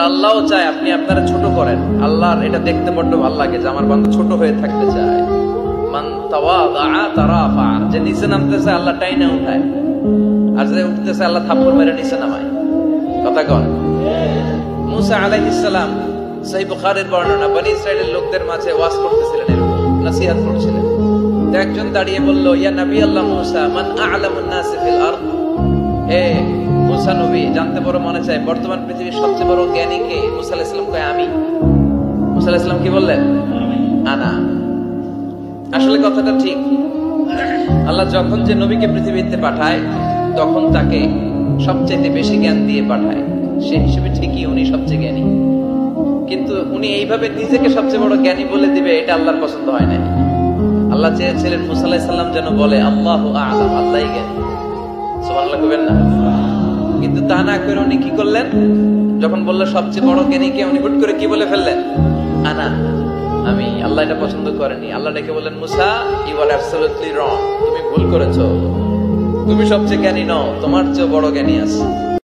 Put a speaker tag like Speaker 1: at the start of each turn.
Speaker 1: আল্লাহও চায় আপনি আপনারা ছোট করেন। আল্লাহর এটা দেখতে বড্ড ভালো লাগে যে আমার বান্দা ছোট হয়ে থাকতে চায়। মান তাওয়াদা তারাফা, যে নিচে নামতেছে আল্লাহ টাইনা উঠায়, আর যে উঠতেছে আল্লাহ থাপ্পড় মেরে নিচে নামায়। কথা কন। মুসা আলাইহিস সালাম, সহিহ বুখারীর বর্ণনা, বনি ইসরাইলের লোকদের মাঝে ওয়াজ করতেছিলেন, এরকম নসিহত করছিলেন। তো একজন দাঁড়িয়ে বলল, ইয়া নবী আল্লাহ মুসা, মান আ'লামুন নাস ফিল আরদ। হে মুসা নবী, জানতে বড় মনে চায় বর্তমান পৃথিবীর সবচেয়ে বড় জ্ঞানী কে? মুসা আলাইহিস সালাম কয় আমি। মুসা আলাইহিস সালাম কি বললেন? আনা। আসলে কথাটা ঠিক। আল্লাহ যখন যে নবীকে পৃথিবীতে পাঠায় তখন তাকে সবচেয়ে বেশি জ্ঞান দিয়ে পাঠায়, সেই হিসেবে ঠিকই উনি সবচেয়ে জ্ঞানী। কিন্তু উনি এইভাবে নিজেকে সবচেয়ে বড় জ্ঞানী বলে দিবে, এটা আল্লাহর পছন্দ হয় না। আল্লাহ চেয়েছিলেন মুসা আলাইহিস সালাম যেন বলে আল্লাহু আ'লাম, আল্লাহই জ্ঞানী। সুবহানাল্লাহ কইবেন না? কিন্তু তা না করে উনি কি করলেন? যখন বলল সবচেয়ে বড় জ্ঞানী কে, উনি হুট করে কি বলে ফেললেন? আনা, আমি। আল্লাহ এটা পছন্দ করেনি। আল্লাহ ডেকে বললেন, মুসা, ইউ আর অ্যাবসলিউটলি রং, তুমি ভুল করেছো, তুমি সবচেয়ে জ্ঞানী নও, তোমার চেয়ে বড় জ্ঞানী আছে।